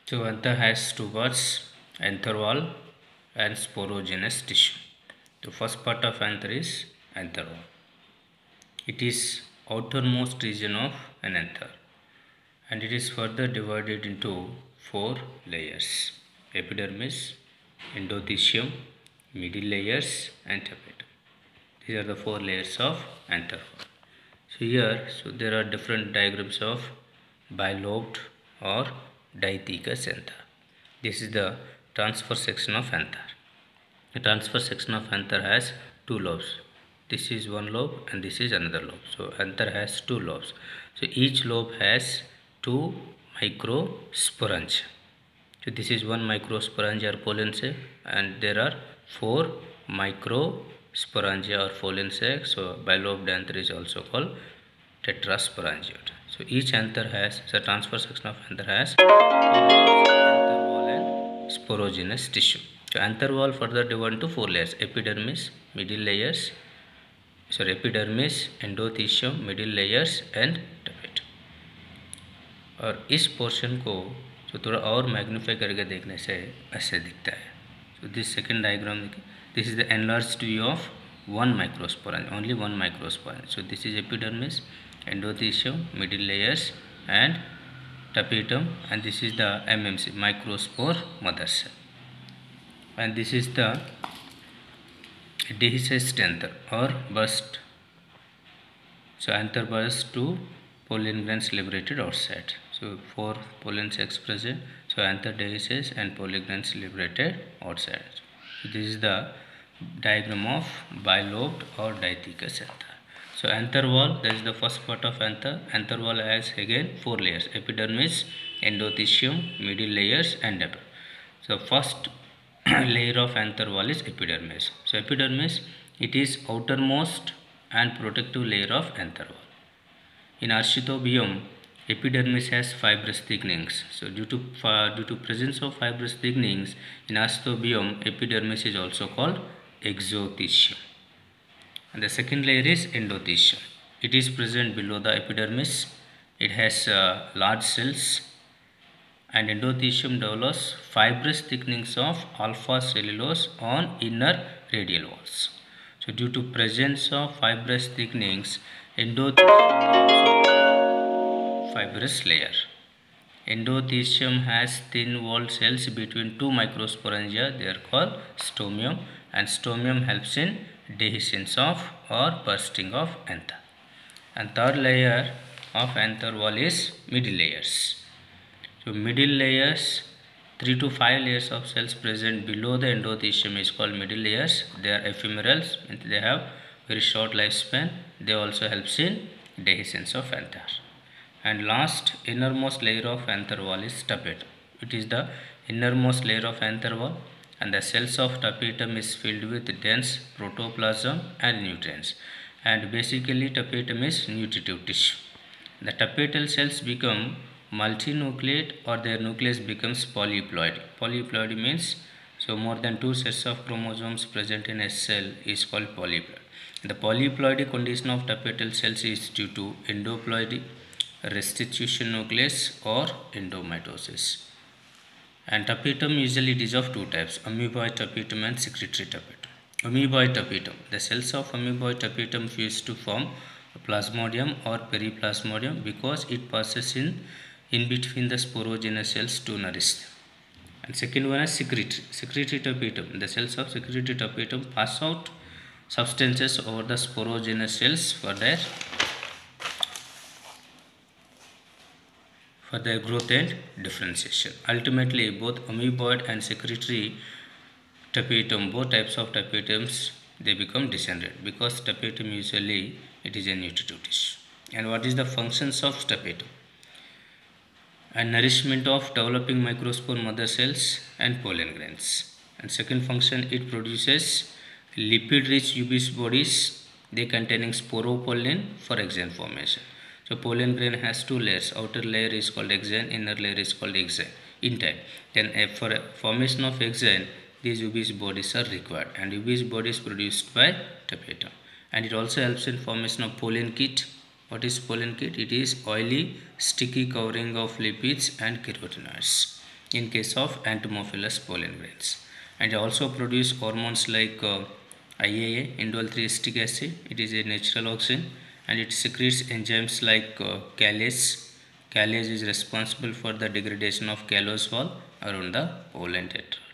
So anther has two parts, anther wall and sporogenous tissue. The first part of anther is anther wall. It is outermost region of an anther, and it is further divided into four layers: epidermis, endothelium, middle layers, and tapetum. These are the four layers of anther wall. So there are different diagrams of bilobed or dithecous anther. This is the transverse section of anther. The transverse section of anther has two lobes. This is one lobe and this is another lobe. So anther has two lobes. So each lobe has two microsporangia. So this is one microsporangia or pollen sac, and there are four microsporangia or pollen sac. So bilobed anther is also called tetrasporangiate. So each anther has, the transverse section of anther has two layers, anther wall and sporogenous tissue. So anther wall further divided into four layers: epidermis, endothelium, middle layers and tapetum. और इस portion को जो थोड़ा और magnify करके देखने से ऐसे दिखता है. So this second diagram, this is the enlarged view of one microsporangia, only one microsporangia. So this is epidermis, endothelium, middle layers and tapetum, and this is the MMC, microspore mother cell. And this is the dehisced anther or burst. So anther burst to pollen grains liberated outside. So four pollen sacs present. So anther dehisced and pollen grains liberated outside. So this is the diagram of bilobed or dithecous anther. So anther wall, that is the first part of anther. Anther wall has again four layers: epidermis, endothelium, middle layers and tapetum. So first layer of anther wall is epidermis. So epidermis, it is outermost and protective layer of anther wall. In Archaeothobium, epidermis has fibrous thickenings. So due to presence of fibrous thickenings in Archaeothobium, epidermis is also called exothecium. And the second layer is endothelium. It is present below the epidermis. It has large cells, and endothelium develops fibrous thickenings of alpha cellulose on inner radial walls. So due to presence of fibrous thickenings, endothelium fibrous layer. Endothelium has thin walled cells between two microsporangia. They are called stomium, and stomium helps in dehiscence of or bursting of anther. And third layer of anther wall is middle layers. So middle layers, 3 to 5 layers of cells present below the endothelium is called middle layers. They are ephemerals, and they have very short lifespan. They also helps in dehiscence of anther. And last, innermost layer of anther wall is tapetum. It is the innermost layer of anther wall, and the cells of tapetum is filled with dense protoplasm and nutrients. And basically tapetum is nutritive tissue. The tapetal cells become multinucleate, or their nucleus becomes polyploid. Polyploid means, so more than two sets of chromosomes present in a cell is called polyploid. The polyploidy condition of tapetal cells is due to endoploidy, restitution nucleus or endomitosis. And tapetum usually it is of two types: amoeboid tapetum and secretory tapetum. Amoeboid tapetum, the cells of amoeboid tapetum fuse to form a plasmodium or periplasmodium because it passes in between the sporogenous cells to nourish them. And second one is secretory tapetum. The cells of secretory tapetum pass out substances over the sporogenous cells for their growth and differentiation. Ultimately, both amoeboid and secretory tapetum, both types of tapetums, they become degenerate because tapetum usually it is a nutritive tissue. And what is the functions of tapetum? And nourishment of developing microspore mother cells and pollen grains. And second function, it produces lipid-rich ubiquitous bodies, they containing sporopollen for exine formation. So pollen grain has two layers. Outer layer is called exine, inner layer is called exine in type. Then for formation of exine, these ubiquitous bodies are required, and ubiquitous bodies produced by tapetum. And it also helps in formation of pollen kit. What is pollen kit? It is oily, sticky covering of lipids and carotenoids. in case of entomophilous pollen grains, and also produce hormones like IAA, indole-3 acid. It is a natural auxin, and it secretes enzymes like callase. Callase is responsible for the degradation of callose wall around the pollen tetra.